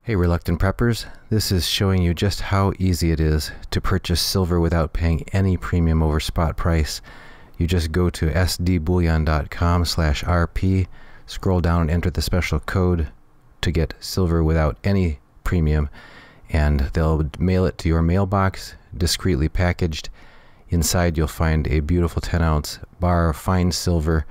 Hey Reluctant Preppers, this is showing you just how easy it is to purchase silver without paying any premium over spot price. You just go to sdbullion.com/rp, scroll down and enter the special code to get silver without any premium, and they'll mail it to your mailbox, discreetly packaged. Inside you'll find a beautiful 10-ounce bar of fine silver,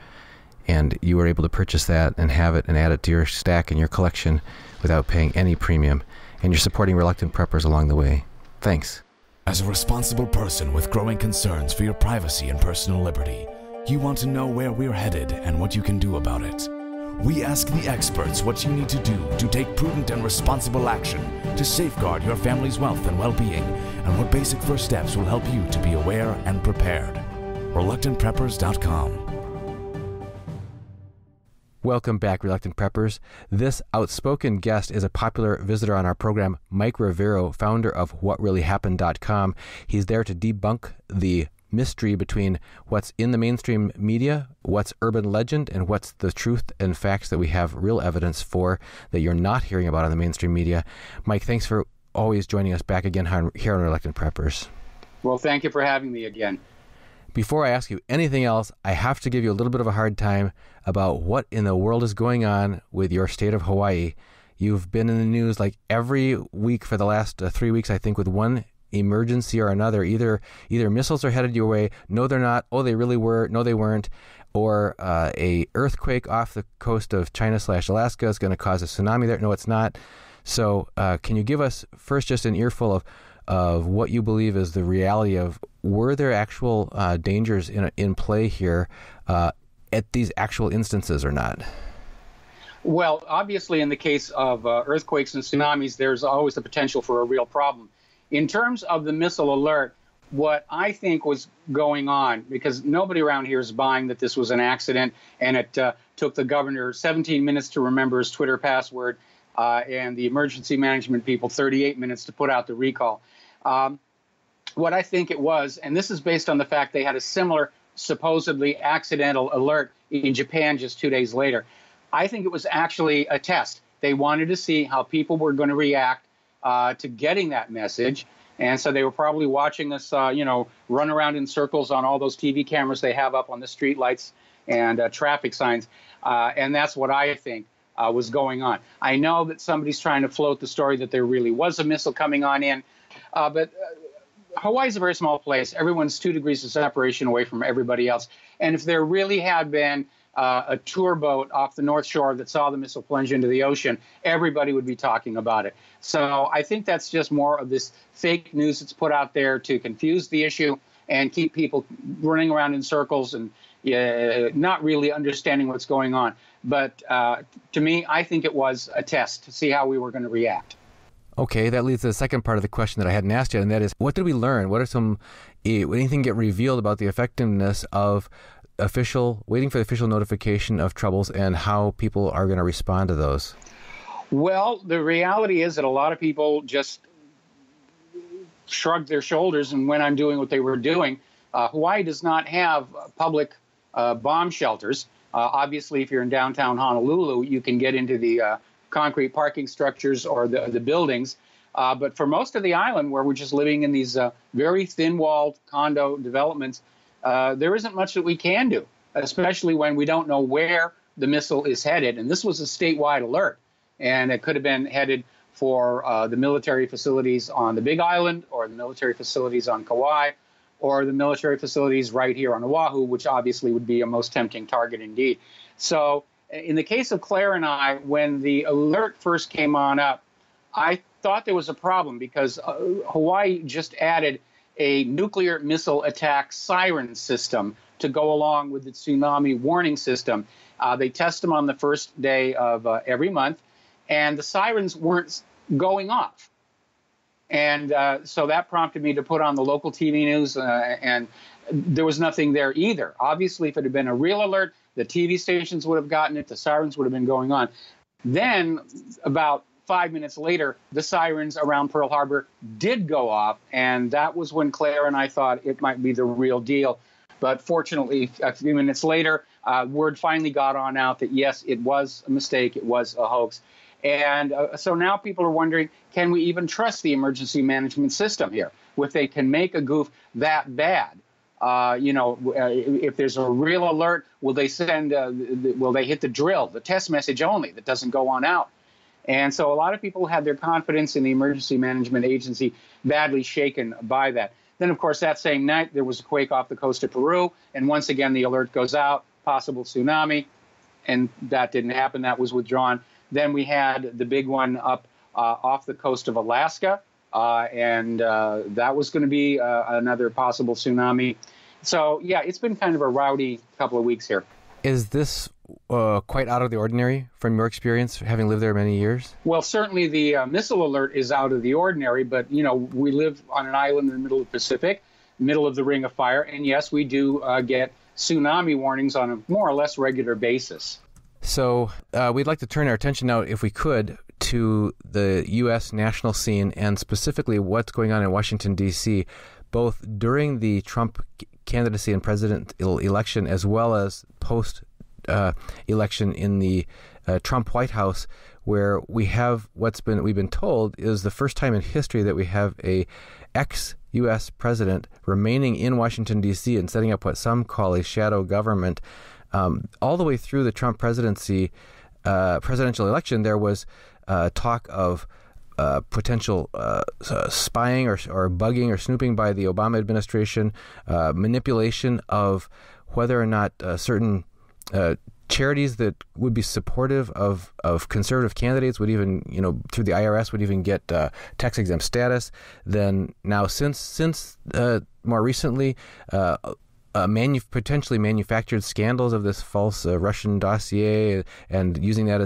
and you are able to purchase that and have it and add it to your stack and your collection without paying any premium, and you're supporting Reluctant Preppers along the way. Thanks. As a responsible person with growing concerns for your privacy and personal liberty, you want to know where we're headed and what you can do about it. We ask the experts what you need to do to take prudent and responsible action to safeguard your family's wealth and well-being, and what basic first steps will help you to be aware and prepared. ReluctantPreppers.com. Welcome back, Reluctant Preppers. This outspoken guest is a popular visitor on our program, Mike Rivero, founder of WhatReallyHappened.com. He's there to debunk the mystery between what's in the mainstream media, what's urban legend, and what's the truth and facts that we have real evidence for that you're not hearing about on the mainstream media. Mike, thanks for always joining us back again here on Reluctant Preppers. Well, thank you for having me again. Before I ask you anything else, I have to give you a little bit of a hard time about what in the world is going on with your state of Hawaii. You've been in the news like every week for the last 3 weeks, I think, with one emergency or another. Either missiles are headed your way, no they're not, oh they really were, no they weren't, or a earthquake off the coast of China/Alaska is going to cause a tsunami there. No, it's not. So can you give us first just an earful of what you believe is the reality of, were there actual dangers in play here at these actual instances or not? Well, obviously in the case of earthquakes and tsunamis, there's always the potential for a real problem. In terms of the missile alert, what I think was going on, because nobody around here is buying that this was an accident, and it took the governor 17 minutes to remember his Twitter password, and the emergency management people 38 minutes to put out the recall. What I think it was, and this is based on the fact they had a similar supposedly accidental alert in Japan just 2 days later. I think it was actually a test. They wanted to see how people were going to react to getting that message. And so they were probably watching us, run around in circles on all those TV cameras they have up on the street lights and traffic signs. And that's what I think was going on. I know that somebody's trying to float the story that there really was a missile coming on in, but Hawaii's a very small place. Everyone's 2 degrees of separation away from everybody else. And if there really had been a tour boat off the North Shore that saw the missile plunge into the ocean, everybody would be talking about it. So I think that's just more of this fake news that's put out there to confuse the issue and keep people running around in circles and not really understanding what's going on. But to me, I think it was a test to see how we were going to react. Okay, that leads to the second part of the question that I hadn't asked yet, and that is, what did we learn? What are anything get revealed about the effectiveness of waiting for the official notification of troubles and how people are going to respond to those? Well, the reality is that a lot of people just shrugged their shoulders and went on doing what they were doing. Hawaii does not have public bomb shelters. Obviously, if you're in downtown Honolulu, you can get into the concrete parking structures or the buildings. But for most of the island, where we're just living in these very thin-walled condo developments, there isn't much that we can do, especially when we don't know where the missile is headed. And this was a statewide alert, and it could have been headed for the military facilities on the Big Island, or the military facilities on Kauai, or the military facilities right here on Oahu, which obviously would be a most tempting target indeed. So in the case of Claire and I, when the alert first came on up, I thought there was a problem because Hawaii just added a nuclear missile attack siren system to go along with the tsunami warning system. They test them on the first day of every month, and the sirens weren't going off. And so that prompted me to put on the local TV news, and there was nothing there either. Obviously, if it had been a real alert, the TV stations would have gotten it, the sirens would have been going on. Then, about 5 minutes later, the sirens around Pearl Harbor did go off, and that was when Claire and I thought it might be the real deal. But fortunately, a few minutes later, word finally got on out that, yes, it was a mistake, it was a hoax. And so now people are wondering, can we even trust the emergency management system here? If they can make a goof that bad, if there's a real alert, will they will they hit the drill, the test message only that doesn't go on out? And so a lot of people had their confidence in the emergency management agency badly shaken by that. Then, of course, that same night, there was a quake off the coast of Peru. And once again, the alert goes out, possible tsunami. And that didn't happen. That was withdrawn. Then we had the big one up off the coast of Alaska. And that was going to be another possible tsunami. So, yeah, it's been kind of a rowdy couple of weeks here. Is this quite out of the ordinary from your experience, having lived there many years? Well, certainly the missile alert is out of the ordinary, but, we live on an island in the middle of the Pacific, middle of the Ring of Fire, and yes, we do get tsunami warnings on a more or less regular basis. So we'd like to turn our attention now, if we could, to the U.S. national scene and specifically what's going on in Washington, D.C., both during the Trump candidacy and presidential election as well as post-election in the Trump White House, where we have we've been told is the first time in history that we have a ex-U.S. president remaining in Washington, D.C. and setting up what some call a shadow government. All the way through the Trump presidential election, there was talk of potential spying or bugging or snooping by the Obama administration, manipulation of whether or not certain charities that would be supportive of conservative candidates would even, through the IRS would even get tax-exempt status. Then now, since more recently, potentially manufactured scandals of this false Russian dossier and using that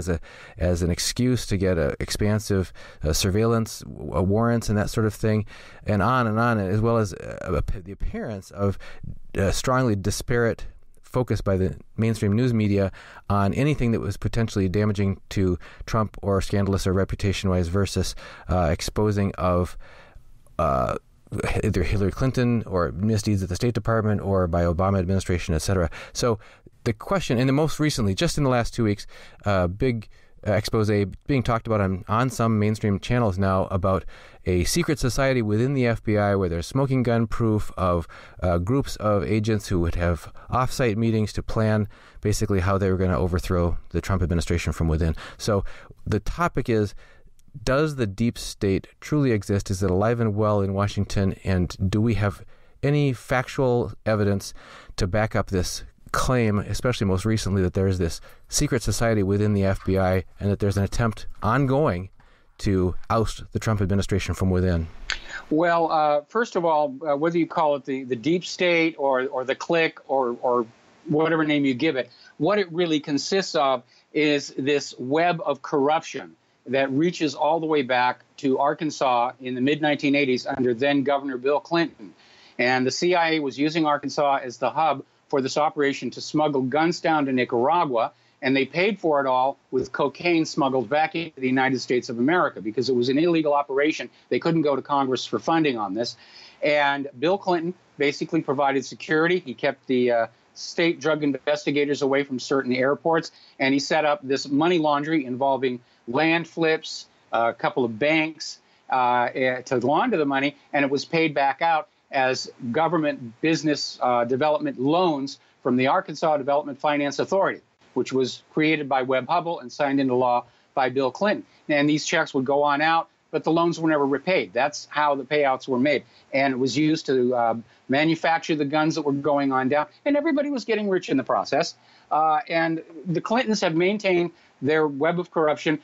as an excuse to get expansive surveillance warrants and that sort of thing, and on, as well as the appearance of strongly disparate focus by the mainstream news media on anything that was potentially damaging to Trump or scandalous or reputation-wise versus exposing of either Hillary Clinton or misdeeds at the State Department or by Obama administration, etc. So the question, and the most recently, just in the last 2 weeks, big expose being talked about on some mainstream channels now about a secret society within the FBI where there's smoking gun proof of groups of agents who would have off-site meetings to plan basically how they were going to overthrow the Trump administration from within. So the topic is, does the deep state truly exist? Is it alive and well in Washington? And do we have any factual evidence to back up this claim, especially most recently, that there is this secret society within the FBI and that there's an attempt ongoing to oust the Trump administration from within? Well, first of all, whether you call it the deep state or the clique or whatever name you give it, what it really consists of is this web of corruption that reaches all the way back to Arkansas in the mid-1980s under then-Governor Bill Clinton. And the CIA was using Arkansas as the hub for this operation to smuggle guns down to Nicaragua, and they paid for it all with cocaine smuggled back into the United States of America because it was an illegal operation. They couldn't go to Congress for funding on this. And Bill Clinton basically provided security. He kept the state drug investigators away from certain airports, and he set up this money laundry involving land flips, a couple of banks to launder the money, and it was paid back out as government business development loans from the Arkansas Development Finance Authority, which was created by Webb Hubbell and signed into law by Bill Clinton. And these checks would go on out, but the loans were never repaid. That's how the payouts were made. And it was used to manufacture the guns that were going on down, and everybody was getting rich in the process. And the Clintons have maintained their web of corruption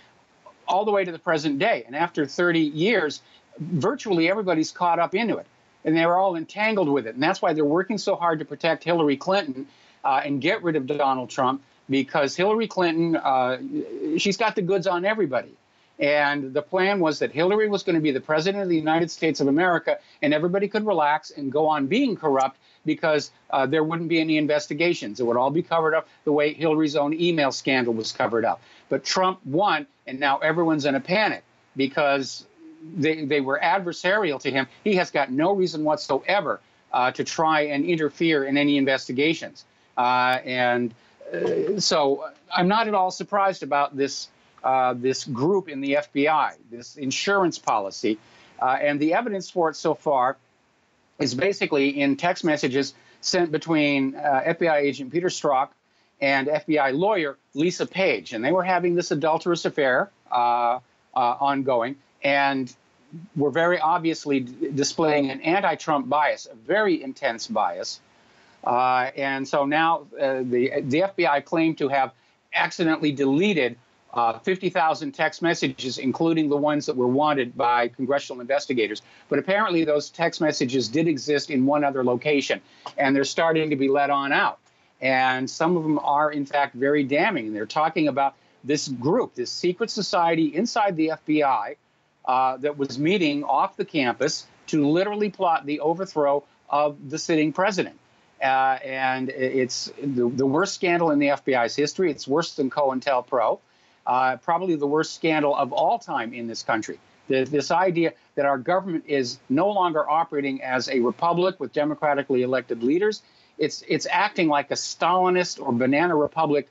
all the way to the present day. And after 30 years, virtually everybody's caught up into it. And they're all entangled with it. And that's why they're working so hard to protect Hillary Clinton and get rid of Donald Trump, because Hillary Clinton, she's got the goods on everybody. And the plan was that Hillary was going to be the president of the United States of America, and everybody could relax and go on being corrupt because there wouldn't be any investigations. It would all be covered up the way Hillary's own email scandal was covered up. But Trump won, and now everyone's in a panic because they were adversarial to him. He has got no reason whatsoever to try and interfere in any investigations. So I'm not at all surprised about this this group in the FBI, this insurance policy. And the evidence for it so far is basically in text messages sent between FBI agent Peter Strzok and FBI lawyer Lisa Page. And they were having this adulterous affair ongoing, and were very obviously displaying an anti-Trump bias, a very intense bias. And so now the FBI claimed to have accidentally deleted 50,000 text messages, including the ones that were wanted by congressional investigators. But apparently those text messages did exist in one other location, and they're starting to be let on out. And some of them are, in fact, very damning. They're talking about this group, this secret society inside the FBI that was meeting off the campus to literally plot the overthrow of the sitting president. And it's the worst scandal in the FBI's history. It's worse than COINTELPRO. Probably the worst scandal of all time in this country. This idea that our government is no longer operating as a republic with democratically elected leaders. It's acting like a Stalinist or banana republic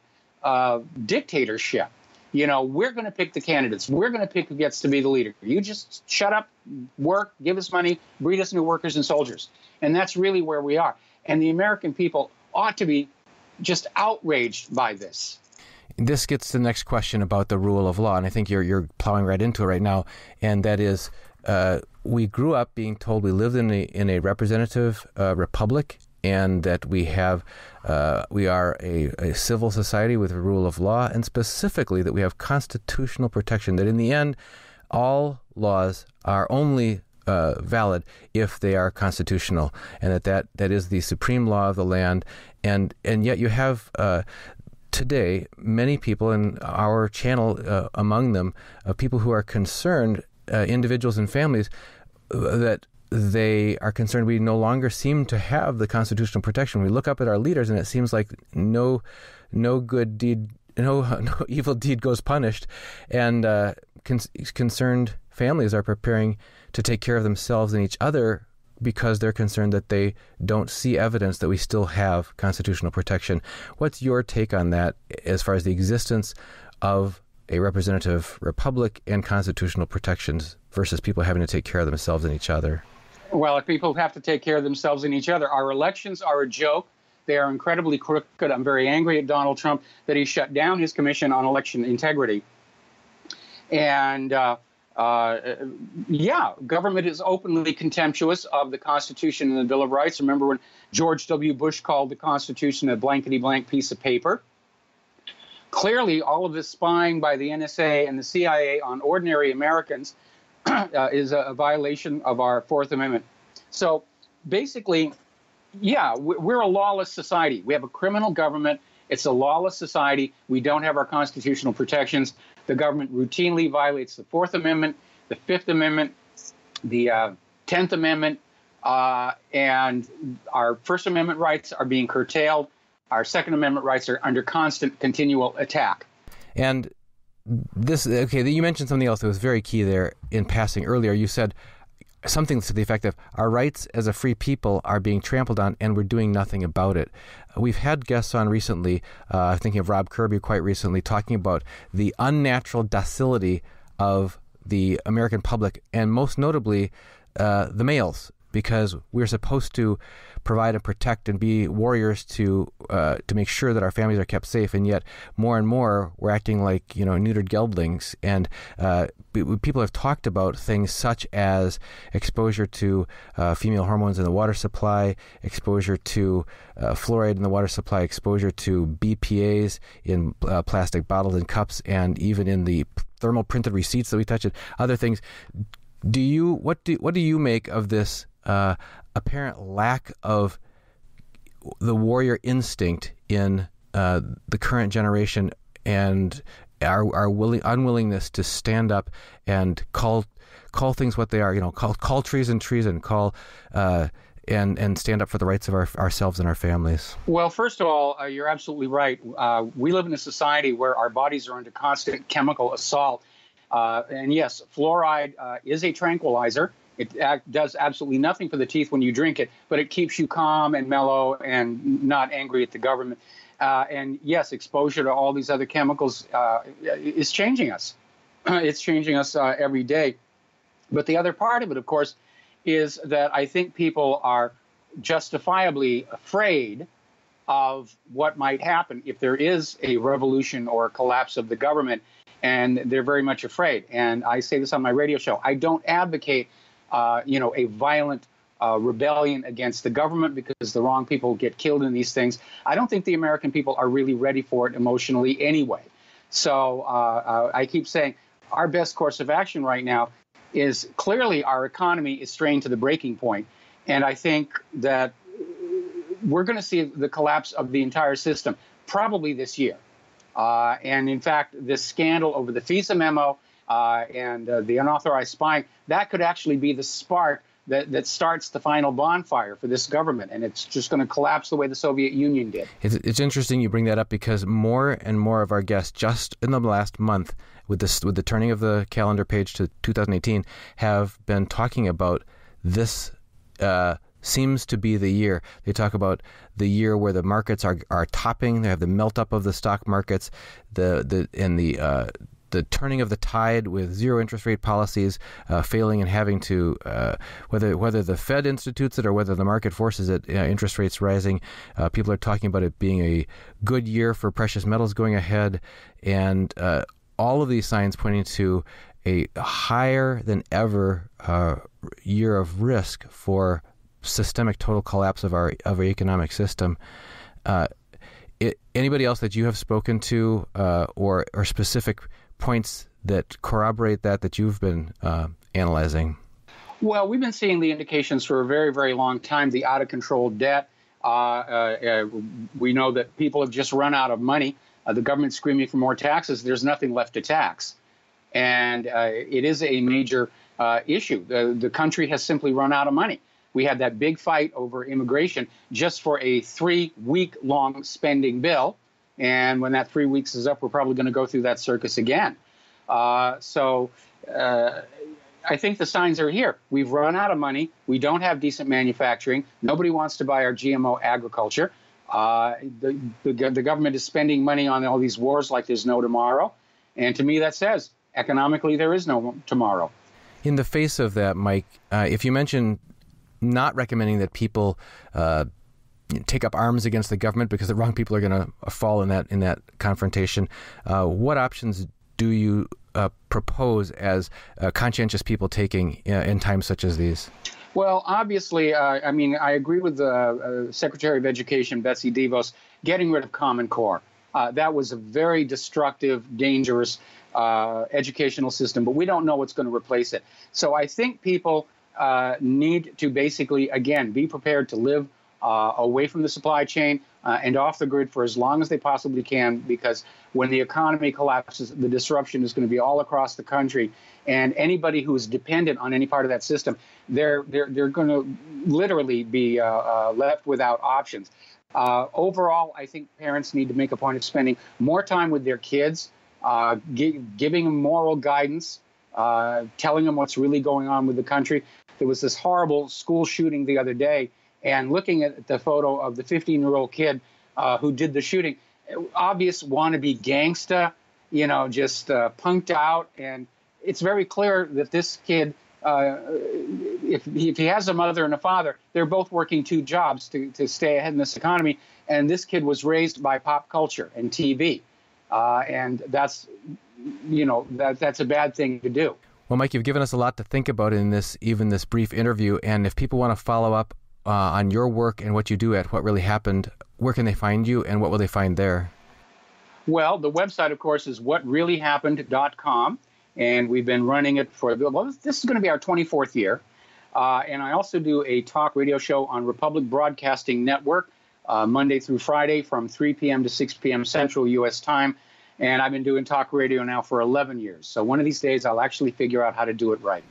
dictatorship. You know, we're going to pick the candidates. We're going to pick who gets to be the leader. You just shut up, work, give us money, breed us new workers and soldiers. And that's really where we are. And the American people ought to be just outraged by this. This gets to the next question about the rule of law, and I think you're plowing right into it right now, and that is we grew up being told we lived in a representative republic, and that we are a civil society with a rule of law, and specifically that we have constitutional protection, that in the end all laws are only valid if they are constitutional, and that is the supreme law of the land, and yet you have today many people in our channel, among them, people who are concerned, individuals and families, that they are concerned we no longer seem to have the constitutional protection. We look up at our leaders, and it seems like no good deed, no evil deed goes punished, and concerned families are preparing to take care of themselves and each other because they're concerned that they don't see evidence that we still have constitutional protection. What's your take on that as far as the existence of a representative republic and constitutional protections versus people having to take care of themselves and each other? Well, if people have to take care of themselves and each other, our elections are a joke. They are incredibly crooked. I'm very angry at Donald Trump that he shut down his Commission on Election Integrity. And government is openly contemptuous of the Constitution and the Bill of Rights. Remember when George W. Bush called the Constitution a blankety-blank piece of paper? Clearly, all of this spying by the NSA and the CIA on ordinary Americans is a violation of our Fourth Amendment. So basically, we're a lawless society. We have a criminal government. It's a lawless society. We don't have our constitutional protections. The government routinely violates the Fourth Amendment, the Fifth Amendment, the 10th Amendment, and our First Amendment rights are being curtailed. Our Second Amendment rights are under constant, continual attack. And you mentioned something else that was very key there in passing earlier. You said something to the effect of our rights as a free people are being trampled on and we're doing nothing about it. We've had guests on recently, thinking of Rob Kirby quite recently, talking about the unnatural docility of the American public, and most notably the males, because we're supposed to provide and protect and be warriors to make sure that our families are kept safe, and yet more and more we're acting like neutered geldlings. And people have talked about things such as exposure to female hormones in the water supply, exposure to fluoride in the water supply, exposure to BPA's in plastic bottles and cups, and even in the thermal printed receipts that we touch, and other things. What do you make of this apparent lack of the warrior instinct in the current generation, and our unwillingness to stand up and call things what they are? Call treason, call and stand up for the rights of ourselves and our families. Well, first of all, you're absolutely right. We live in a society where our bodies are under constant chemical assault. And yes, fluoride is a tranquilizer. It does absolutely nothing for the teeth when you drink it, but it keeps you calm and mellow and not angry at the government. And yes, exposure to all these other chemicals is changing us. It's changing us every day. But the other part of it, of course, is that I think people are justifiably afraid of what might happen if there is a revolution or a collapse of the government, and they're very much afraid. And I say this on my radio show. I don't advocate, a violent rebellion against the government because the wrong people get killed in these things. I don't think the American people are really ready for it emotionally anyway. So I keep saying our best course of action right now is clearly our economy is strained to the breaking point. And I think that we're going to see the collapse of the entire system probably this year. And in fact, this scandal over the FISA memo and the unauthorized spying, that could actually be the spark that starts the final bonfire for this government. And it's just going to collapse the way the Soviet Union did. It's interesting you bring that up because more and more of our guests just in the last month with the turning of the calendar page to 2018 have been talking about this seems to be the year. They talk about the year where the markets are topping. They have the melt up of the stock markets, the turning of the tide with zero interest rate policies failing and having to whether the Fed institutes it or whether the market forces it, interest rates rising. People are talking about it being a good year for precious metals going ahead, and all of these signs pointing to a higher than ever year of risk for systemic total collapse of our economic system. Anybody else that you have spoken to or specific points that corroborate that you've been analyzing? Well, we've been seeing the indications for a very, very long time, the out-of-control debt. We know that people have just run out of money. The government's screaming for more taxes. There's nothing left to tax. And it is a major issue. The country has simply run out of money. We had that big fight over immigration just for a 3-week-long spending bill. And when that 3 weeks is up, we're probably going to go through that circus again. So I think the signs are here. We've run out of money. We don't have decent manufacturing. Nobody wants to buy our GMO agriculture. The government is spending money on all these wars like there's no tomorrow. And to me, that says economically there is no tomorrow. In the face of that, Mike, if you mention not recommending that people take up arms against the government because the wrong people are going to fall in that confrontation, what options do you propose as conscientious people taking in times such as these? Well, obviously, I agree with the Secretary of Education, Betsy DeVos, getting rid of Common Core. That was a very destructive, dangerous educational system, but we don't know what's going to replace it. So I think people need to basically, again, be prepared to live away from the supply chain and off the grid for as long as they possibly can, because when the economy collapses, the disruption is going to be all across the country. And anybody who is dependent on any part of that system, they're going to literally be left without options. Overall, I think parents need to make a point of spending more time with their kids, giving them moral guidance, telling them what's really going on with the country. There was this horrible school shooting the other day, and looking at the photo of the 15-year-old kid who did the shooting, obvious wannabe gangsta, just punked out. And it's very clear that this kid, if he has a mother and a father, they're both working 2 jobs to stay ahead in this economy. And this kid was raised by pop culture and TV. And that's a bad thing to do. Well, Mike, you've given us a lot to think about in this brief interview. And if people want to follow up on your work and what you do at What Really Happened, where can they find you and what will they find there? Well, the website, of course, is whatreallyhappened.com. And we've been running it this is going to be our 24th year. And I also do a talk radio show on Republic Broadcasting Network, Monday through Friday from 3 p.m. to 6 p.m. Central U.S. time. And I've been doing talk radio now for 11 years. So one of these days, I'll actually figure out how to do it right.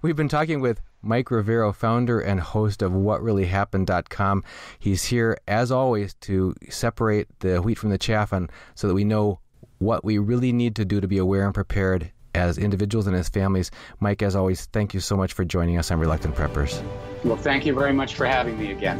We've been talking with Mike Rivero, founder and host of WhatReallyHappened.com. He's here, as always, to separate the wheat from the chaff so that we know what we really need to do to be aware and prepared as individuals and as families. Mike, as always, thank you so much for joining us on Reluctant Preppers. Well, thank you very much for having me again.